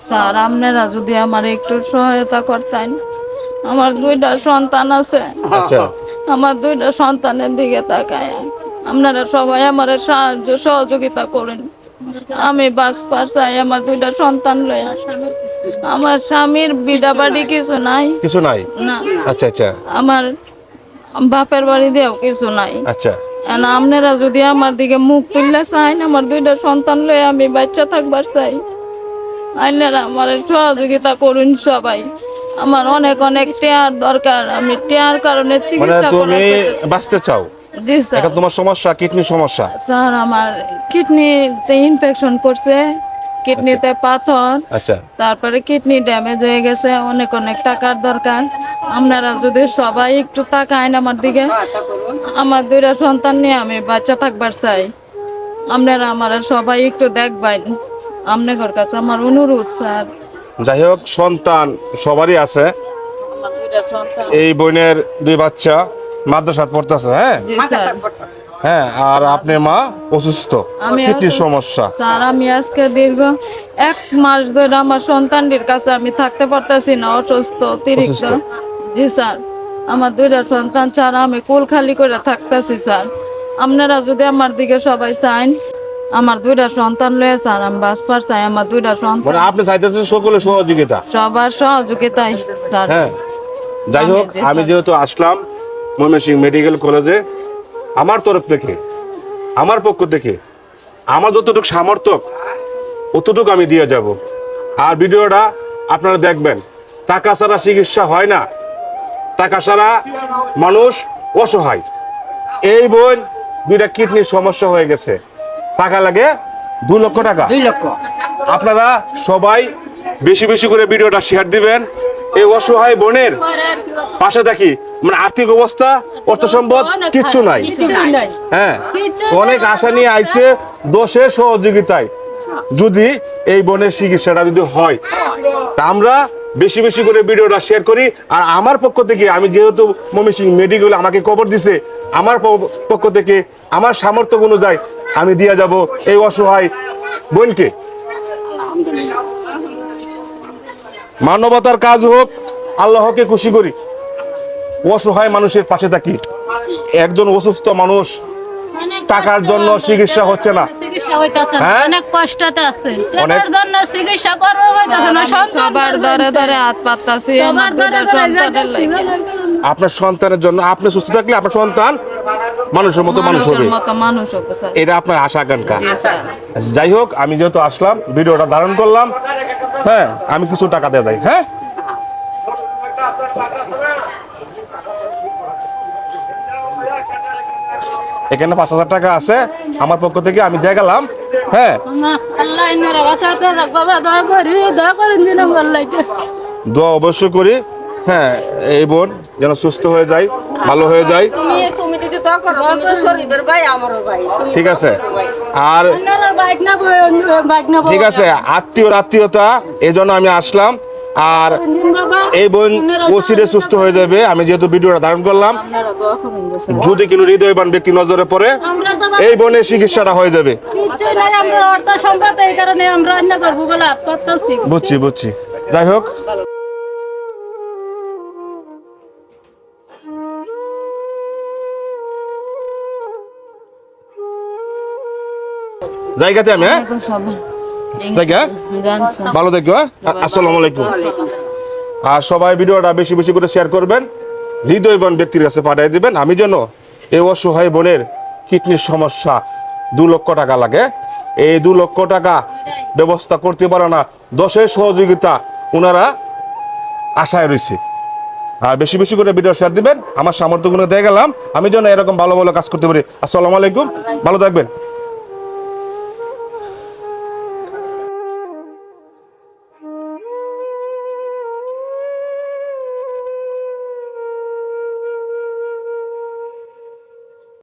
Sir আপনারা যদি আমার একটু সহায়তা করতেন, আমার দুইটা সন্তান আছে, আচ্ছা আমার দুইটা সন্তানের দিকে তাকায় আপনারা সবাই আমার সাহায্য সহযোগিতা করেন। আমি বাঁচবার চাই আমার দুইটা সন্তান লয়ে। আমার স্বামীর বিধা বাড়ি কিছু নাই, কিছু নাই। না আচ্ছা আচ্ছা আমার বাপের বাড়ি দিয়েও কিছু নাই। আচ্ছা এখন আপনারা যদি আমার দিকে মুখ তুললে চাইন, আমার দুইটা সন্তান লয়ে আমি বাচ্চা থাকবার চাই, আপনারা আমার সহযোগিতা করুন সবাই। আমার অনেক অনেক টেয়ার দরকার, আমি টেয়ার কারণে মানে চিকিৎসা তুমি করাতে। বাঁচতে চাও? জি স্যার। এখন তোমার সমস্যা কিডনি সমস্যা। স্যার আমার কিডনিতে ইনফেকশন করছে, কিডনিতে পাথর, আচ্ছা তারপরে কিডনি ড্যামেজ হয়ে গেছে, অনেক অনেক টাকার দরকার। আপনারা যদি সবাই একটু তাকায়েন আমার দিকে, আমার দুইটা সন্তান নিয়ে আমি বাচ্চা থাকবার চাই। আপনারা আমার সবাই একটু দেখবেন, আপনাদের কাছে আমার অনুরোধ স্যার। যাই হোক, সন্তান সবারই আছে। আমার দুইটা সন্তান। এই বোনের দুই বাচ্চা মাদ্রাসাত পড়তেছে। হ্যাঁ জি স্যার। হ্যাঁ, আর আপনি মা অসুস্থ, আমি কিডনির সমস্যা। স্যার আমি আজকে দীর্ঘ 1 মাস ধরে আমার সন্তানটির কাছে আমি থাকতে পারতেছি না, অসুস্থ অতিরিক্ত। অসুস্থ। জি স্যার, আমার দুইটা সন্তান ছাড়া আমি কুল খালি করে থাকতেছি স্যার। আপনারা যদি আমার দিকে সবাই চান, আমার দুইটা সন্তান লয়ে স্যার আমি বাঁচবার চাই। আমার দুইটা সন্তান মানে আপনি চাইতেছেন সকলের সহযোগিতা। সবার সহযোগিতায় স্যার। হ্যাঁ, যাই হোক, জি, আমি স্যার। যেহেতু আসলাম ময়মনসিংহ মেডিকেল কলেজে, আমার তরফ থেকে, আমার পক্ষ থেকে আমার যতটুকু সামর্থ্য অতটুকু আমি দিয়ে যাব। আর ভিডিওটা আপনারা দেখবেন। টাকা ছাড়া চিকিৎসা হয় না, টাকা ছাড়া মানুষ অসহায়। এই বোন দুইটা কিডনির সমস্যা হয়ে গেছে, টাকা লাগে 2 লক্ষ টাকা। 2 লক্ষ। আপনারা সবাই বেশি বেশি করে ভিডিওটা শেয়ার দিবেন। এই অসহায় বোনের পাশে দেখি, মানে আর্থিক অবস্থা, অর্থ সম্পদ কিচ্ছু নাই। হ্যাঁ, অনেক আশা নিয়ে আইছে দোষের সহযোগিতায় যদি এই বোনের চিকিৎসাটা যদি হয়, তা আমরা বেশি বেশি করে ভিডিওটা শেয়ার করি। আর আমার পক্ষ থেকে, আমি যেহেতু ময়মনসিংহ মেডিকেল আমাকে খবর দিছে, আমার পক্ষ থেকে আমার সামর্থ্য অনুযায়ী আমি দিয়ে যাব এই অসহায় বোনকে। মানবতার কাজ হোক, আল্লাহকে খুশি করি, অসহায় মানুষের পাশে থাকি। একজন অসুস্থ মানুষ, টাকার জন্য চিকিৎসা হচ্ছে না, চিকিৎসা হইতাছে না, হ্যাঁ? অনেক কষ্টতে আছে, টাকার জন্য চিকিৎসা করবো হইতাছে না, সবার ধরে ধরে হাত পাততাছি আমার দুইটা সন্তানের লাগি। আপনার সন্তানের জন্য, আপনি সুস্থ থাকলে আপনার সন্তান মানুষের মতো মানুষ হবে, মানুষের মতো মানুষ হবে স্যার। এটা আপনার আশা আকাঙ্ক্ষা। জি স্যার। যাই হোক, আমি যেহেতু আসলাম ভিডিওটা ধারণ করলাম, হ্যাঁ, আমি কিছু টাকা দেওয়া যায়। হ্যাঁ, এখানে 5,000 টাকা আছে আমার পক্ষ থেকে, আমি দিয়ে গেলাম। হ্যাঁ, আল্লাহ ইন্নারা বাঁচাতে থাক বাবা, দয়া করেন যেন আল্লাহকে। দোয়া অবশ্যই করি। হ্যাঁ, এই বোন যেন সুস্থ হয়ে যায়, ভালো হয়ে যায়। তুমি যদি দোয়া করো, তুমি তো শরীফের ভাই, আমারও ভাই। তুমি ঠিক আছে। দোয়া করো ভাই। আর ইন্নারা বাইক না বাইক না ঠিক আছে, আত্মীয়তা, এই জন্য আমি আসলাম। আর এই বোন অচিরে সুস্থ হয়ে যাবে, আমি যেহেতু ভিডিওটা ধারণ করলাম। যদি কোনো হৃদয়বান ব্যক্তি নজরে পড়ে, এই বোনের চিকিৎসাটা হয়ে যাবে। কিছুই নাই, আমরা অর্থ সম্পদ, এই কারণে আমরা রান্না করবো বলে হাত পাততাছি। বুঝছি। যাই হোক, জায়গাতে আমি, হ্যাঁ, জায়গা জানছো ভালো দেখো। আসসালামু আলাইকুম। আর সবাই ভিডিওটা বেশি বেশি করে শেয়ার করবেন, হৃদয়বান ব্যক্তির কাছে পাঠিয়ে দিবেন। আমি যেন এই অসহায় বোনের কিডনির সমস্যা, 2 লক্ষ টাকা লাগে, এই 2 লক্ষ টাকা ব্যবস্থা করতে পারে না, দশের সহযোগিতা ওনারা আশায় রয়েছে। আর বেশি বেশি করে ভিডিও শেয়ার দিবেন, আমার সামর্থ্যগুলো দিয়ে গেলাম, আমি যেন এরকম ভালো ভালো কাজ করতে পারি। আসসালামু আলাইকুম, ভালো থাকবেন।